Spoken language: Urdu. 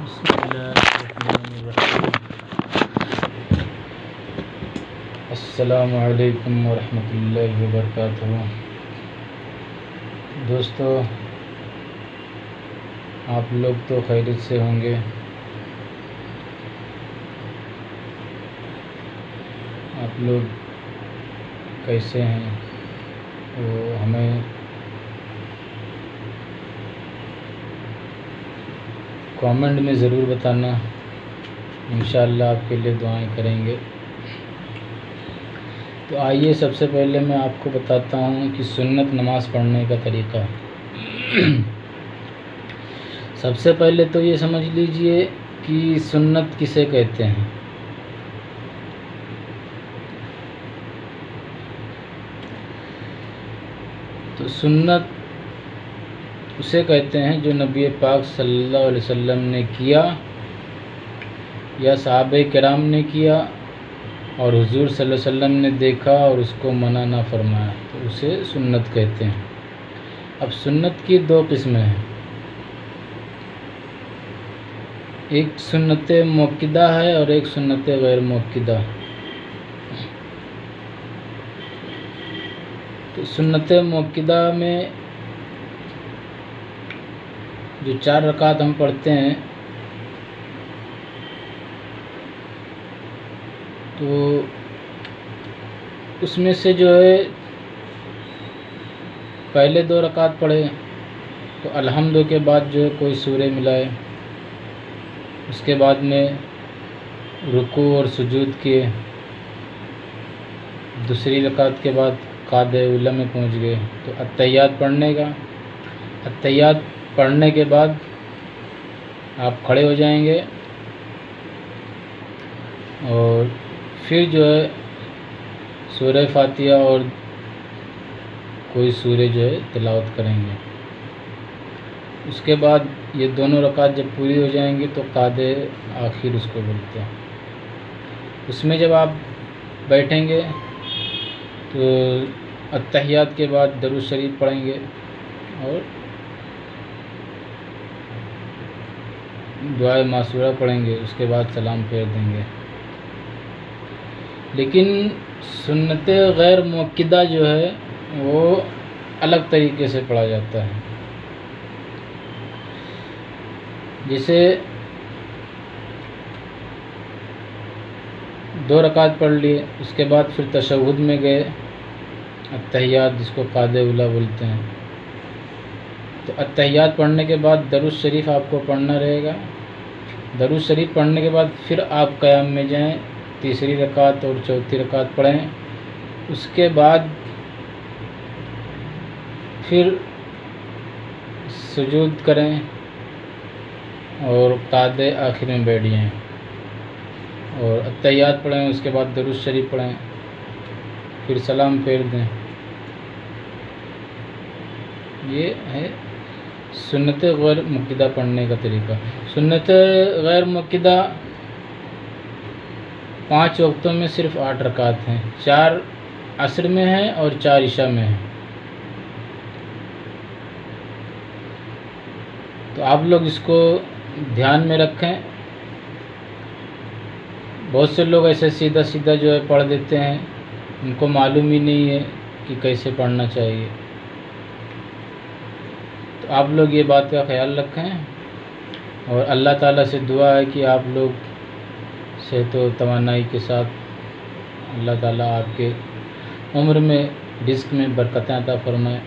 بسم اللہ الرحمن الرحیم۔ السلام علیکم ورحمۃ اللہ وبرکاتہ۔ دوستو، آپ لوگ تو خیریت سے ہوں گے۔ آپ لوگ کیسے ہیں وہ ہمیں کامنٹ میں ضرور بتانا، انشاءاللہ آپ کے لیے دعائیں کریں گے۔ تو آئیے سب سے پہلے میں آپ کو بتاتا ہوں کہ سنت نماز پڑھنے کا طریقہ۔ سب سے پہلے تو یہ سمجھ لیجئے کہ سنت کسے کہتے ہیں۔ تو سنت اسے کہتے ہیں جو نبی پاک صلی اللہ علیہ وسلم نے کیا یا صحابہ کرام نے کیا اور حضور صلی اللہ علیہ وسلم نے دیکھا اور اس کو منع نہ فرمایا، تو اسے سنت کہتے ہیں۔ اب سنت کی دو قسمیں ہیں، ایک سنت مؤکدہ ہے اور ایک سنت غیر مؤکدہ۔ تو سنت مؤکدہ میں جو 4 رکعت ہم پڑھتے ہیں، تو اس میں سے جو ہے پہلے 2 رکعت پڑھے تو الحمد کے بعد جو ہے کوئی سورہ ملائے، اس کے بعد میں رکوع اور سجود کیے، دوسری رکعت کے بعد قعدہ اولیٰ میں پہنچ گئے تو اتحیات پڑھنے کا۔ اتحیات پڑھنے کے بعد آپ کھڑے ہو جائیں گے اور پھر جو ہے سورہ فاتحہ اور کوئی سورہ جو ہے تلاوت کریں گے۔ اس کے بعد یہ دونوں رکعت جب پوری ہو جائیں گی تو قعدہ آخر اس کو بولتے ہیں۔ اس میں جب آپ بیٹھیں گے تو اتحیات کے بعد درود شریف پڑھیں گے اور دعائے معصورہ پڑھیں گے، اس کے بعد سلام پھیر دیں گے۔ لیکن سنت غیر مؤکدہ جو ہے وہ الگ طریقے سے پڑھا جاتا ہے۔ جیسے 2 رکعت پڑھ لیے، اس کے بعد پھر تشہد میں گئے، اتحیات جس کو قعدہ اولیٰ بولتے ہیں، تو اتحیات پڑھنے کے بعد درود شریف آپ کو پڑھنا رہے گا۔ درود شریف پڑھنے کے بعد پھر آپ قیام میں جائیں، تیسری رکعت اور چوتھی رکعت پڑھیں، اس کے بعد پھر سجود کریں اور قعدہ آخر میں بیٹھ جائیں اور اتحیات پڑھیں، اس کے بعد درود شریف پڑھیں، پھر سلام پھیر دیں۔ یہ ہے سنت غیر مؤکدہ پڑھنے کا طریقہ۔ سنت غیر مؤکدہ 5 وقتوں میں صرف 8 رکعت ہیں، 4 عصر میں ہیں اور 4 عشاء میں ہیں۔ تو آپ لوگ اس کو دھیان میں رکھیں۔ بہت سے لوگ ایسے سیدھا سیدھا جو ہے پڑھ دیتے ہیں، ان کو معلوم ہی نہیں ہے کہ کیسے پڑھنا چاہیے۔ تو آپ لوگ یہ بات کا خیال رکھیں اور اللہ تعالیٰ سے دعا ہے کہ آپ لوگ صحت و توانائی کے ساتھ اللہ تعالیٰ آپ کے عمر میں رزق میں برکتیں عطا فرمائے۔